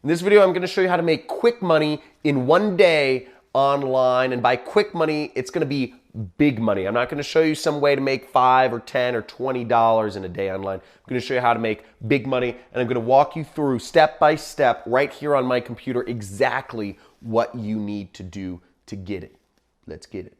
In this video, I'm going to show you how to make quick money in one day online. And by quick money, it's going to be big money. I'm not going to show you some way to make $5 or $10 or $20 in a day online. I'm going to show you how to make big money. And I'm going to walk you through step by step right here on my computer exactly what you need to do to get it. Let's get it.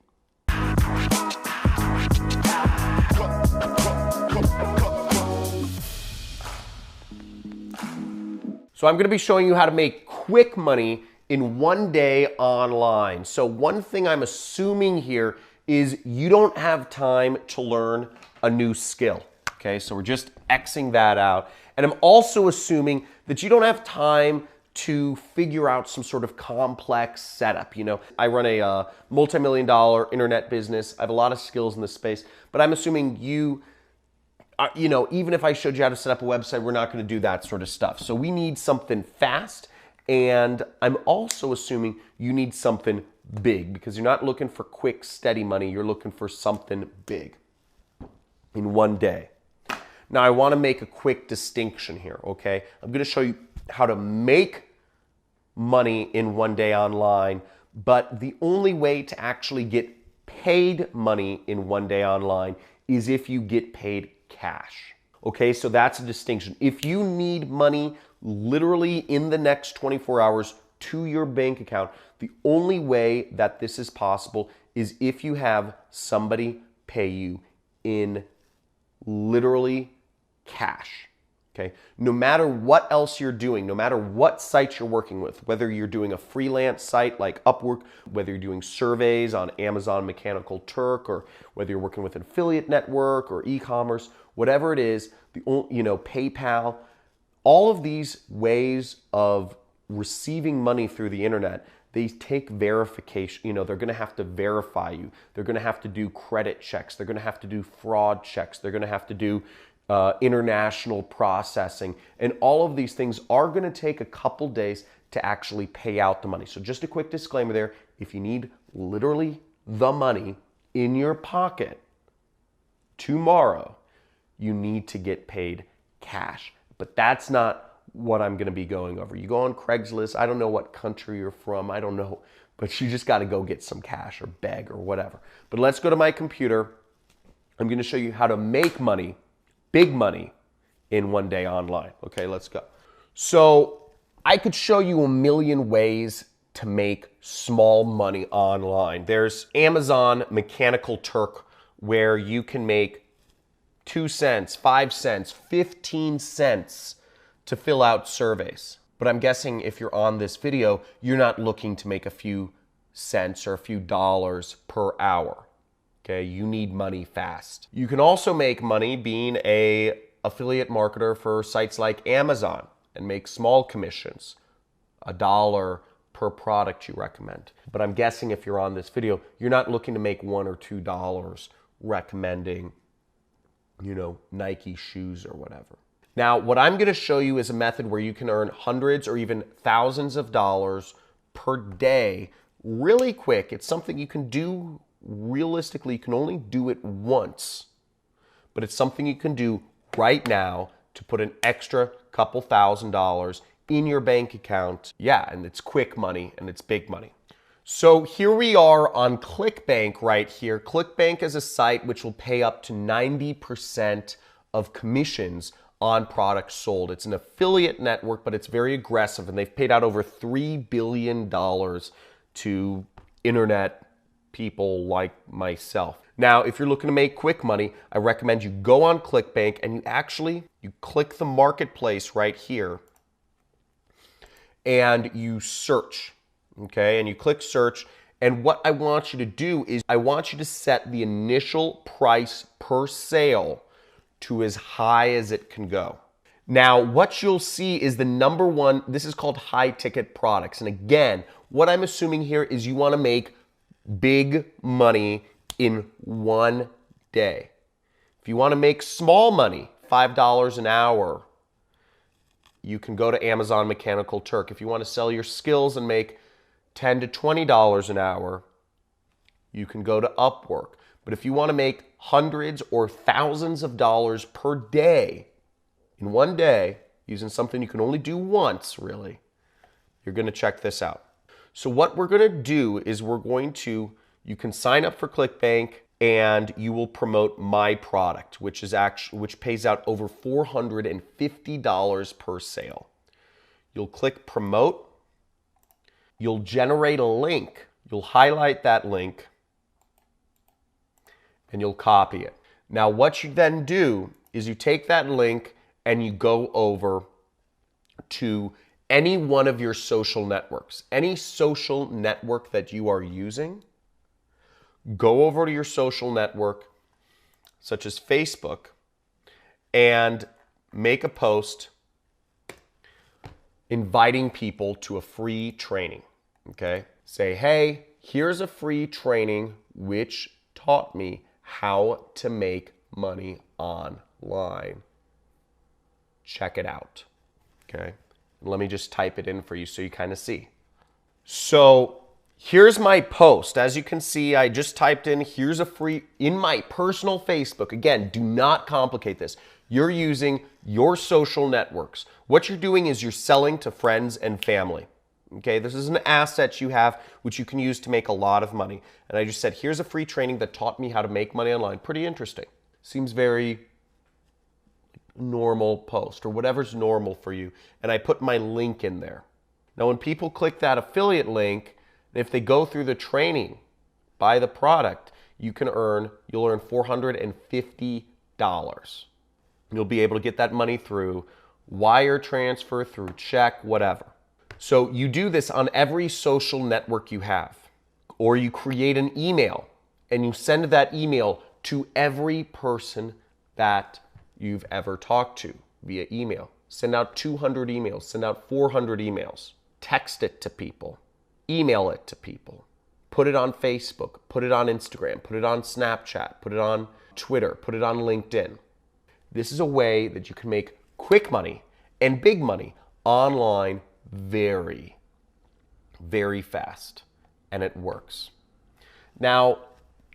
So I'm going to be showing you how to make quick money in one day online. So one thing I'm assuming here is you don't have time to learn a new skill. Okay, so we're just Xing that out. And I'm also assuming that you don't have time to figure out some sort of complex setup. You know, I run a multi-million-dollar internet business. I have a lot of skills in this space, but I'm assuming you know, even if I showed you how to set up a website, we're not going to do that sort of stuff. So we need something fast, and I'm also assuming you need something big because you're not looking for quick, steady money. You're looking for something big in one day. Now, I want to make a quick distinction here, okay? I'm going to show you how to make money in one day online, but the only way to actually get paid money in one day online is if you get paid cash. Okay, so that's a distinction. If you need money literally in the next 24 hours to your bank account, the only way that this is possible is if you have somebody pay you in literally cash. Okay, no matter what else you're doing, no matter what site you're working with, whether you're doing a freelance site like Upwork, whether you're doing surveys on Amazon Mechanical Turk, or whether you're working with an affiliate network or e-commerce, whatever it is, PayPal, all of these ways of receiving money through the internet, they take verification. They're going to have to verify you. They're going to have to do credit checks. They're going to have to do fraud checks. They're going to have to do international processing, and all of these things are going to take a couple days to actually pay out the money. So just a quick disclaimer there, if you need literally the money in your pocket tomorrow, you need to get paid cash. But that's not what I'm going to be going over. You go on Craigslist, I don't know what country you're from, I don't know, but you just got to go get some cash or beg or whatever. But let's go to my computer. I'm going to show you how to make money, big money, in one day online. Okay, let's go. So I could show you a million ways to make small money online. There's Amazon Mechanical Turk, where you can make 2 cents, 5 cents, 15 cents to fill out surveys. But I'm guessing if you're on this video, you're not looking to make a few cents or a few dollars per hour. Okay, you need money fast. You can also make money being an affiliate marketer for sites like Amazon and make small commissions, $1 per product you recommend. But I'm guessing if you're on this video, you're not looking to make $1 or $2 recommending, Nike shoes or whatever. Now, what I'm going to show you is a method where you can earn hundreds or even thousands of dollars per day really quick. It's something you can do realistically. You can only do it once, but it's something you can do right now to put an extra couple $1,000s in your bank account. Yeah, and it's quick money and it's big money. So here we are on ClickBank right here. ClickBank is a site which will pay up to 90% of commissions on products sold. It's an affiliate network, but it's very aggressive, and they've paid out over $3 billion to internet people like myself. Now, if you're looking to make quick money, I recommend you go on ClickBank and you click the marketplace right here and you search, okay? And you click search, and what I want you to do is I want you to set the initial price per sale to as high as it can go. Now, what you'll see is the number one, this is called high ticket products. And again, what I'm assuming here is you want to make big money in one day. If you want to make small money, $5 an hour, you can go to Amazon Mechanical Turk. If you want to sell your skills and make $10 to $20 an hour, you can go to Upwork. But if you want to make hundreds or thousands of dollars per day, in one day, using something you can only do once, really, You're going to check this out. So what we're going to do is you can sign up for ClickBank and you will promote my product, which pays out over $450 per sale. You'll click promote. You'll generate a link. You'll highlight that link and you'll copy it. Now what you then do is you take that link and you go over to any one of your social networks. Any social network that you are using, go over to your social network, such as Facebook, and make a post inviting people to a free training, okay? Say, hey, here's a free training which taught me how to make money online. Check it out, okay? Let me just type it in for you so you kind of see. So here's my post. As you can see, I just typed in, here's a free, in my personal Facebook. Again, do not complicate this. You're using your social networks. What you're doing is you're selling to friends and family. Okay, this is an asset you have which you can use to make a lot of money. And I just said, here's a free training that taught me how to make money online. Pretty interesting. Seems very normal post or whatever's normal for you. And I put my link in there. Now, when people click that affiliate link, if they go through the training, buy the product, you'll earn $450. You'll be able to get that money through wire transfer, through check, whatever. So you do this on every social network you have, or you create an email and you send that email to every person that you've ever talked to via email. Send out 200 emails, send out 400 emails, text it to people, email it to people, put it on Facebook, put it on Instagram, put it on Snapchat, put it on Twitter, put it on LinkedIn. This is a way that you can make quick money and big money online very, very fast, and it works. Now,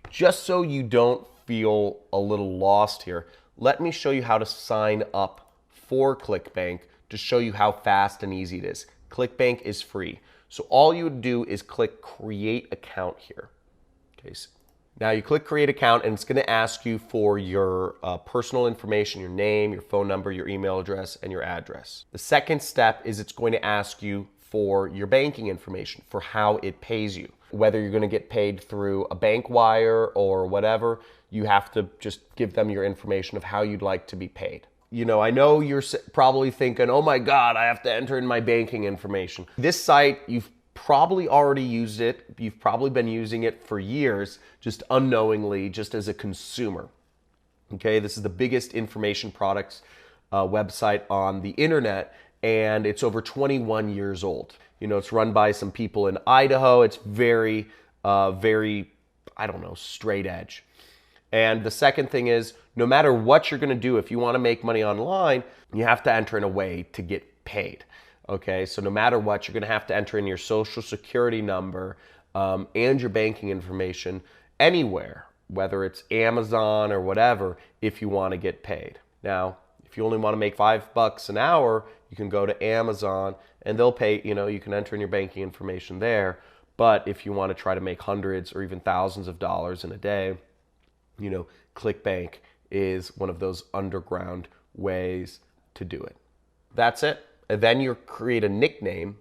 just so you don't feel a little lost here, let me show you how to sign up for ClickBank to show you how fast and easy it is. ClickBank is free. So all you would do is click create account here. Okay, so now you click create account and it's going to ask you for your personal information, your name, your phone number, your email address, and your address. The second step is it's going to ask you for your banking information, for how it pays you. Whether you're going to get paid through a bank wire or whatever, you have to just give them your information of how you'd like to be paid. You know, I know you're probably thinking, oh my God, I have to enter in my banking information. This site, you've probably already used it. You've probably been using it for years, just unknowingly, just as a consumer. Okay, this is the biggest information products website on the internet, and it's over 21 years old. You know, it's run by some people in Idaho. It's very, very, I don't know, straight edge. And the second thing is, no matter what you're going to do, if you want to make money online, you have to enter in a way to get paid. Okay, so no matter what, you're going to have to enter in your social security number and your banking information anywhere, whether it's Amazon or whatever, if you want to get paid. Now, if you only want to make $5 an hour, you can go to Amazon and they'll pay, you know, you can enter in your banking information there. But if you want to try to make hundreds or even thousands of dollars in a day, you know, ClickBank is one of those underground ways to do it. That's it. And then you create a nickname,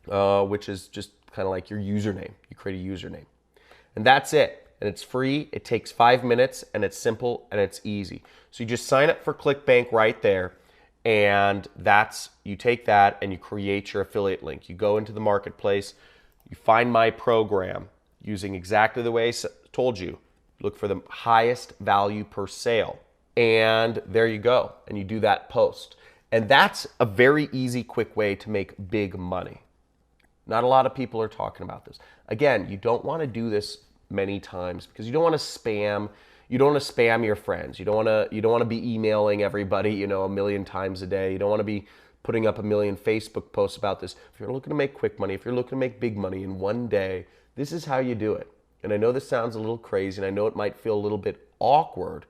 which is just kind of like your username. You create a username. And that's it. And it's free. It takes 5 minutes and it's simple and it's easy. So you just sign up for ClickBank right there. And you take that and you create your affiliate link. You go into the marketplace, you find my program using exactly the way I told you. Look for the highest value per sale. And there you go. And you do that post. And that's a very easy, quick way to make big money. Not a lot of people are talking about this. Again, you don't want to do this many times because you don't want to spam. You don't want to spam your friends. You don't want to be emailing everybody, you know, 1,000,000 times a day. You don't want to be putting up 1,000,000 Facebook posts about this. If you're looking to make quick money, if you're looking to make big money in one day, this is how you do it. And I know this sounds a little crazy, and I know it might feel a little bit awkward,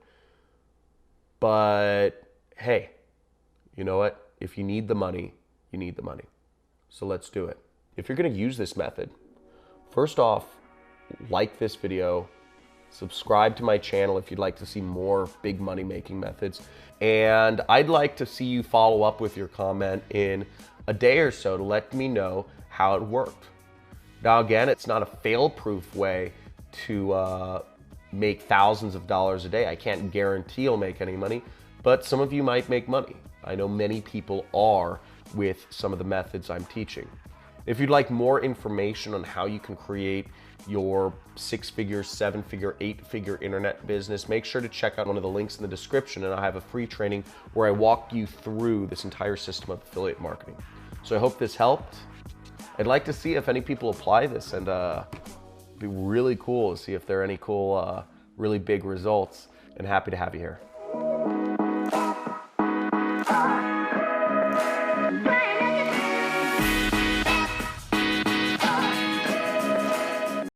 but hey, you know what? If you need the money, you need the money. So let's do it. If you're gonna use this method, first off, like this video, subscribe to my channel if you'd like to see more big money making methods. And I'd like to see you follow up with your comment in a day or so to let me know how it worked. Now again, it's not a fail-proof way to make thousands of dollars a day. I can't guarantee you'll make any money, but some of you might make money. I know many people are with some of the methods I'm teaching. If you'd like more information on how you can create your 6-figure, 7-figure, 8-figure internet business, make sure to check out one of the links in the description, and I have a free training where I walk you through this entire system of affiliate marketing. So I hope this helped. I'd like to see if any people apply this, and it'd be really cool to see if there are any cool, really big results, and happy to have you here.